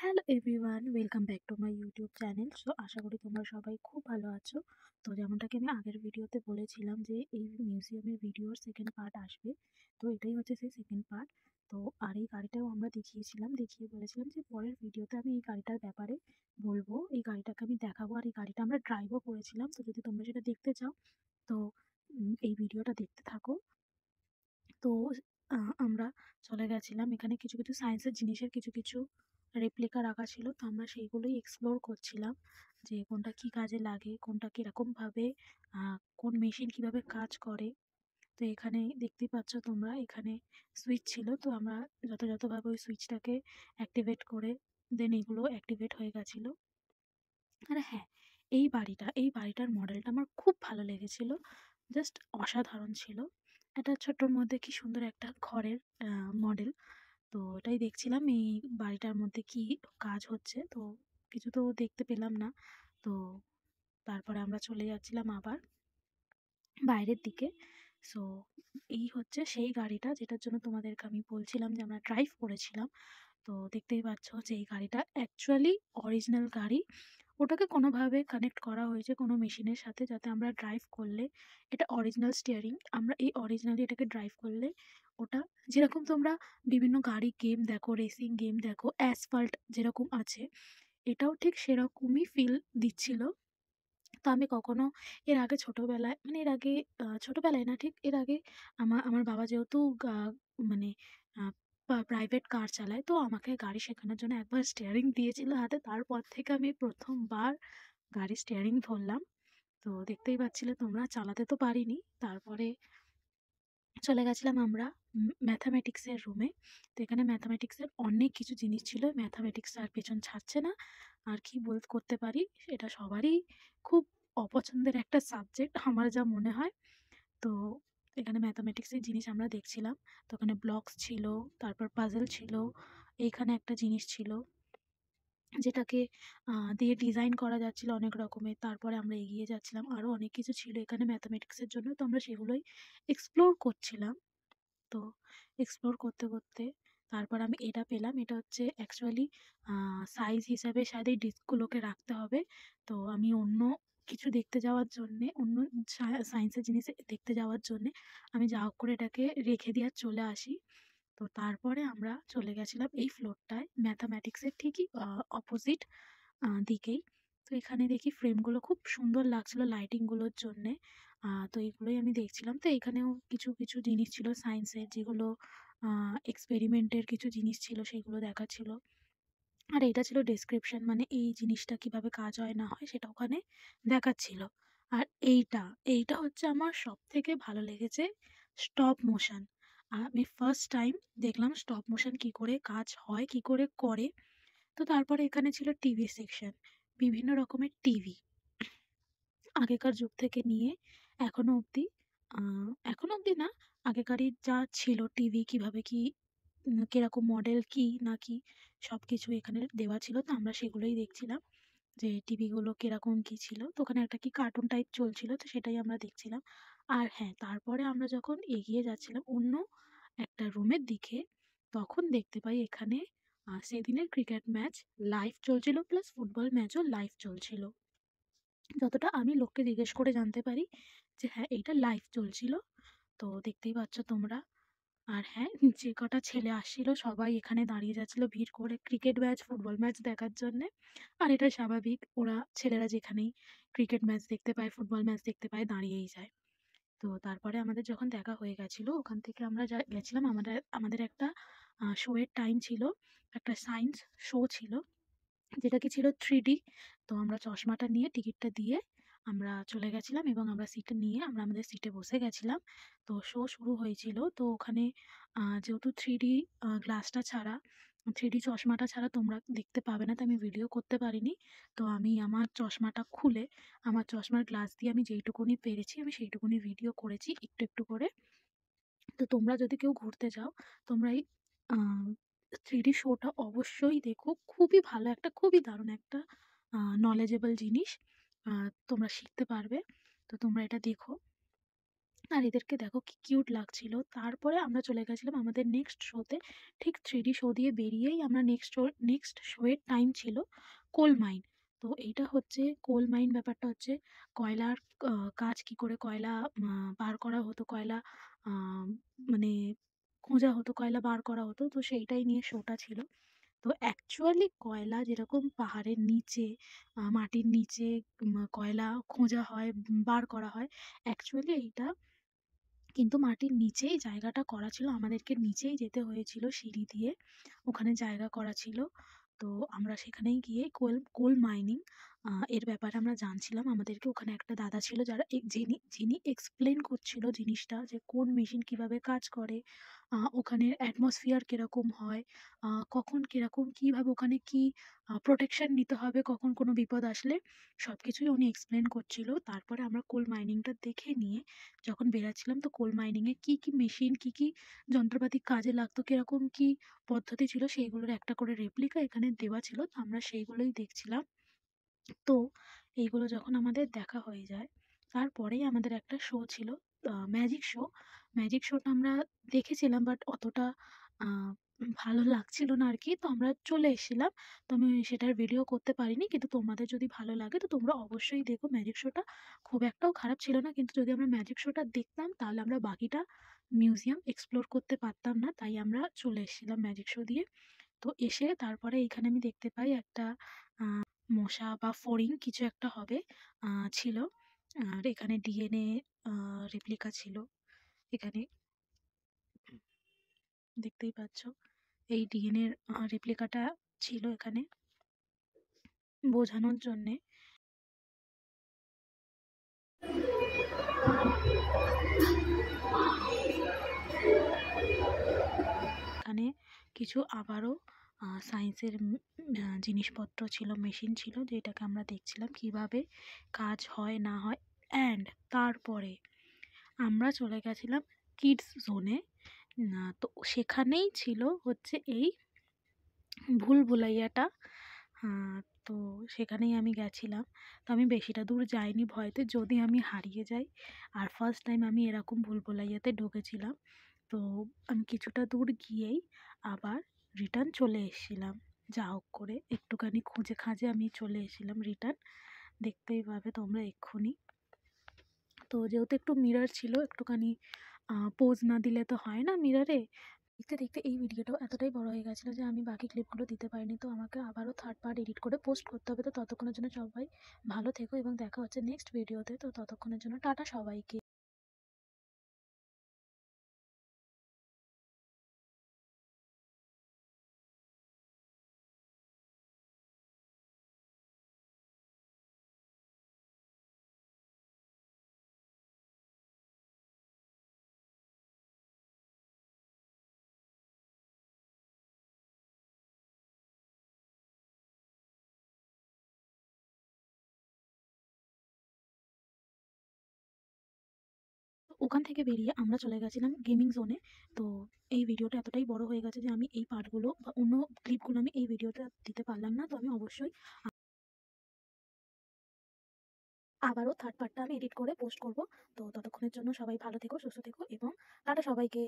Hello everyone, welcome back to my YouTube channel. So আশা করি তোমরা সবাই খুব ভালো আছো। তো যেমনটাকে আমি আগের ভিডিওতে বলেছিলাম যে এই মিউজিয়ামের ভিডিওর সেকেন্ড পার্ট আসবে। তো এটাই হচ্ছে সেই সেকেন্ড পার্ট। তো আর এই গাড়িটাও আমরা দেখিয়ে বলেছিলাম যে পরের ভিডিওতে আমি এই গাড়িটার ব্যাপারে বলবো, এই গাড়িটাকে আমি দেখাবো, আর এই গাড়িটা আমরা ড্রাইভও করেছিলাম। তো যদি তোমরা সেটা দেখতে চাও তো এই ভিডিওটা দেখতে থাকো। তো আমরা চলে গেছিলাম, এখানে কিছু কিছু সায়েন্সের জিনিসের কিছু কিছু রেপ্লিকা রাখা ছিল। তো আমরা সেইগুলোই এক্সপ্লোর করছিলাম যে কোনটা কি কাজে লাগে, কোনটা কীরকমভাবে, কোন মেশিন কিভাবে কাজ করে। তো এখানে দেখতেই পাচ্ছ তোমরা, এখানে সুইচ ছিল। তো আমরা যথাযথভাবে ওই সুইচটাকে অ্যাক্টিভেট করে দেন এগুলো অ্যাক্টিভেট হয়ে গেছিলো। আর হ্যাঁ, এই বাড়িটার মডেলটা আমার খুব ভালো লেগেছিল। জাস্ট অসাধারণ ছিল। একটা ছোট্টর মধ্যে কি সুন্দর একটা ঘরের মডেল। তো ওটাই দেখছিলাম এই বাড়িটার মধ্যে কি কাজ হচ্ছে। তো কিছু তো দেখতে পেলাম না। তো তারপরে আমরা চলে যাচ্ছিলাম আবার বাইরের দিকে। সো এই হচ্ছে সেই গাড়িটা যেটার জন্য তোমাদেরকে আমি বলছিলাম যে আমরা ড্রাইভ করেছিলাম। তো দেখতেই পাচ্ছ যে এই গাড়িটা অ্যাকচুয়ালি অরিজিনাল গাড়ি। ওটাকে কোনোভাবে কানেক্ট করা হয়েছে কোনো মেশিনের সাথে, যাতে আমরা ড্রাইভ করলে এটা অরিজিনাল স্টিয়ারিং। আমরা এই অরিজিনালি এটাকে ড্রাইভ করলে ওটা যেরকম তোমরা বিভিন্ন গাড়ি গেম দেখো, রেসিং গেম দেখো, অ্যাসফাল্ট যেরকম আছে, এটাও ঠিক সেরকমই ফিল দিচ্ছিল। তো আমি কখনো এর আগে ছোটবেলায়, মানে এর আগে ছোটবেলায় না ঠিক, এর আগে আমার বাবা যেহেতু মানে আ প্রাইভেট কার চালায়, তো আমাকে গাড়ি শেখানোর জন্য একবার স্টিয়ারিং দিয়েছিল হাতে। তারপর থেকে আমি ১ম বার গাড়ির স্টিয়ারিং ধরলাম। তো দেখতেই পাচ্ছিলে তোমরা, চালাতে তো পারিনি। তারপরে চলে গেছিলাম আমরা ম্যাথামেটিক্সের রুমে। তো এখানে ম্যাথামেটিক্সের অনেক কিছু জিনিস ছিল। ম্যাথামেটিক্স আর পেছন ছাড়ছে না। আর কি করতে পারি, এটা সবারই খুব অপছন্দের একটা সাবজেক্ট আমার যা মনে হয়। তো এখানে ম্যাথামেটিক্সের জিনিস আমরা দেখছিলাম। তো ওখানে ব্লকস ছিল, তারপর পাজল ছিল। এইখানে একটা জিনিস ছিল যেটাকে দিয়ে ডিজাইন করা যাচ্ছিল অনেক রকমের। তারপরে আমরা এগিয়ে যাচ্ছিলাম। আরো অনেক কিছু ছিল এখানে ম্যাথামেটিক্সের জন্য। তো আমরা সেগুলোই এক্সপ্লোর করছিলাম। তো এক্সপ্লোর করতে তারপর আমি এটা পেলাম। এটা হচ্ছে অ্যাকচুয়ালি সাইজ হিসাবে শায়দ এই ডিস্কগুলোকে রাখতে হবে। তো আমি অন্য কিছু দেখতে যাওয়ার জন্যে, অন্য সায়েন্সের জিনিস দেখতে যাওয়ার জন্যে আমি যা হোক করে এটাকে রেখে দিয়ে আর চলে আসি। তো তারপরে আমরা চলে গেছিলাম এই ফ্লোরটায় ম্যাথামেটিক্সের ঠিকই অপোজিট দিকেই। তো এখানে দেখি ফ্রেমগুলো খুব সুন্দর লাগছিল লাইটিংগুলোর জন্যে। তো এগুলোই আমি দেখছিলাম। তো এখানেও কিছু কিছু জিনিস ছিল সায়েন্সের, যেগুলো এক্সপেরিমেন্টের কিছু জিনিস ছিল, সেগুলো দেখাচ্ছিল। আর এইটা ছিল ডেসক্রিপশন, মানে এই জিনিসটা কিভাবে কাজ হয় না হয় সেটা ওখানে দেখাচ্ছিল। আর এইটা হচ্ছে আমার সবথেকে ভালো লেগেছে, স্টপ মোশন। আমি ফার্স্ট টাইম দেখলাম স্টপ মোশন কি করে কাজ হয়, কি করে করে। তো তারপরে এখানে ছিল টিভি সেকশন, বিভিন্ন রকমের টিভি আগেকার যুগ থেকে নিয়ে এখনো অবধি। এখনো অবধি না, আগেকারই যা ছিল টিভি কিভাবে কি, কিরকম মডেল কি না কি, সবকিছু এখানে দেওয়া ছিল। তো আমরা সেগুলোই দেখছিলাম যে টিভিগুলো কিরকম কি ছিল। তো ওখানে একটা কি কার্টুন টাইপ চলছিল, তো সেটাই আমরা দেখছিলাম। আর হ্যাঁ, তারপরে আমরা যখন এগিয়ে যাচ্ছিলাম অন্য একটা রুমের দিকে, তখন দেখতে পাই এখানে সেদিনের ক্রিকেট ম্যাচ লাইভ চলছিল, প্লাস ফুটবল ম্যাচও লাইভ চলছিল। যতটা আমি লোককে জিজ্ঞেস করে জানতে পারি যে হ্যাঁ, এইটা লাইভ চলছিল। তো দেখতেই পাচ্ছ তোমরা। আর হ্যাঁ, যে কটা ছেলে আসছিল সবাই এখানে দাঁড়িয়ে যাচ্ছিল ভিড় করে ক্রিকেট ম্যাচ, ফুটবল ম্যাচ দেখার জন্যে। আর এটা স্বাভাবিক, ওরা ছেলেরা যেখানেই ক্রিকেট ম্যাচ দেখতে পায়, ফুটবল ম্যাচ দেখতে পায়, দাঁড়িয়েই যায়। তো তারপরে আমাদের যখন দেখা হয়ে গেছিল, ওখান থেকে আমরা গেছিলাম, আমাদের আমাদের একটা শো এর টাইম ছিল, একটা সায়েন্স শো ছিল, যেটা কি ছিল 3D। তো আমরা চশমাটা নিয়ে টিকিটটা দিয়ে আমরা চলে গেছিলাম এবং আমরা সিট নিয়ে আমরা আমাদের সিটে বসে গেছিলাম। তো শো শুরু হয়েছিল। তো ওখানে যেহেতু 3D গ্লাসটা ছাড়া, 3D চশমাটা ছাড়া তোমরা দেখতে পাবে না, তো আমি ভিডিও করতে পারিনি। তো আমি আমার চশমাটা খুলে আমার চশমার গ্লাস দিয়ে আমি যেইটুকুনি পেরেছি আমি সেইটুকুনি ভিডিও করেছি একটু একটু করে। তো তোমরা যদি কেউ ঘুরতে যাও, তোমরা এই আ 3D শোটা অবশ্যই দেখো। খুবই ভালো একটা, খুবই দারুণ একটা knowledgeable জিনিস। তোমরা শিখতে পারবে। তো তোমরা এটা দেখো। আর এদেরকে দেখো কি কিউট লাগছিল। তারপরে আমরা চলে গেছিলাম আমাদের নেক্সট শোতে। ঠিক 3D শো দিয়ে বেরিয়েই আমরা নেক্সট শো এর টাইম ছিল কোল মাইন। তো এইটা হচ্ছে কোল মাইন, ব্যাপারটা হচ্ছে কয়লার কাজ কি করে কয়লা বার করা হতো, কয়লা আহ, মানে খোঁজা হতো, কয়লা বার করা হতো, তো সেইটাই নিয়ে শোটা ছিল। তো অ্যাকচুয়ালি কয়লা যেরকম পাহাড়ের নিচে মাটির নিচে কয়লা খোঁজা হয়, বার করা হয়, অ্যাকচুয়ালি এইটা কিন্তু মাটির নিচেই জায়গাটা করা ছিল। আমাদেরকে নিচেই যেতে হয়েছিল সিঁড়ি দিয়ে, ওখানে জায়গা করা ছিল। তো আমরা সেখানেই গিয়ে কোল কোল মাইনিং এর ব্যাপারে আমরা জানছিলাম। আমাদেরকে ওখানে একটা দাদা ছিল যারা যিনি যিনি এক্সপ্লেন করছিল জিনিসটা, যে কোন মেশিন কিভাবে কাজ করে, ওখানের অ্যাটমসফিয়ার কিরকম হয়, কখন কিরকম কিভাবে ওখানে কি প্রোটেকশন নিতে হবে কখন কোনো বিপদ আসলে, সব কিছুই উনি এক্সপ্লেন করছিল। তারপরে আমরা কোল মাইনিংটা দেখে নিয়ে যখন বেরাচ্ছিলাম, তো কোল মাইনিং এ কি মেশিন, কি যন্ত্রপাতি কাজে লাগতো, কিরকম কি পদ্ধতি ছিল, সেইগুলোর একটা করে রেপ্লিকা এখানে দেওয়া ছিল। তো আমরা সেইগুলোই দেখছিলাম। তো এইগুলো যখন আমাদের দেখা হয়ে যায়, তারপরেই আমাদের একটা শো ছিল, ম্যাজিক শো। ম্যাজিক শোটা আমরা দেখেছিলাম, বাট অতটা আহ, ভালো লাগছিল না আর কি। তো আমরা চলে এসেছিলাম। তো আমি সেটার ভিডিও করতে পারিনি, কিন্তু তোমাদের যদি ভালো লাগে তো তোমরা অবশ্যই দেখো ম্যাজিক শোটা। খুব একটাও খারাপ ছিল না, কিন্তু যদি আমরা ম্যাজিক শোটা দেখতাম তাহলে আমরা বাকিটা মিউজিয়াম এক্সপ্লোর করতে পারতাম না, তাই আমরা চলে এসেছিলাম ম্যাজিক শো দিয়ে। তো এসে তারপরে এখানে আমি দেখতে পাই একটা মশা বা ফড়িং কিছু একটা হবে ছিল। আর এখানে ডিএনএ রেপ্লিকা ছিল এখানে, দেখতেই পাচ্ছ এই ডিএনএ রেপ্লিকাটা ছিল এখানে বোঝানোর জন্যে। এখানে কিছু আবারও সায়েন্সের জিনিসপত্র ছিল, মেশিন ছিল, যেটাকে আমরা দেখছিলাম কিভাবে কাজ হয় না হয়। অ্যান্ড তারপরে আমরা চলে গেছিলাম কিডস জোনে। তো সেখানেই ছিল হচ্ছে এই ভুলভুলাইয়াটা। আহ, তো সেখানেই আমি গেছিলাম। তো আমি বেশিটা দূর যাইনি ভয়তে যদি আমি হারিয়ে যাই। আর ফার্স্ট টাইম আমি এরকম ভুলভুলাইয়াতে ঢুকেছিলাম। তো আমি কিছুটা দূর গিয়েই আবার রিটার্ন চলে এসেছিলাম। যা হোক করে একটুখানি খুঁজে খাজে আমি চলে এসেছিলাম রিটার্ন। দেখতেই পাবে তোমরা এক্ষুনি। তো যেহেতু একটু মিরর ছিল, একটুখানি পোজ না দিলে তো হয় না মিররে। দেখতে দেখতে এই ভিডিওটাও এতটাই বড় হয়ে গেছিলো যে আমি বাকি ক্লিপগুলো দিতে পারিনি। তো আমাকে আবারও থার্ড পার্ট এডিট করে পোস্ট করতে হবে। তো ততক্ষণের জন্য সবাই ভালো থেকো এবং দেখা হচ্ছে নেক্সট ভিডিওতে। তো ততক্ষণের জন্য টাটা সবাইকে। তো ওখান থেকে বেরিয়ে আমরা চলে গেছিলাম গেমিং জোনে। তো এই ভিডিওটা এতটাই বড় হয়ে গেছে যে আমি এই পার্টগুলো বা অন্য ক্লিপগুলো আমি এই ভিডিওটা দিতে পারলাম না। তো আমি অবশ্যই আবারও থার্ড পার্টটা আমি এডিট করে পোস্ট করব। তো ততক্ষণের জন্য সবাই ভালো থেকো, সুস্থ থেকো এবং টাটা সবাইকে।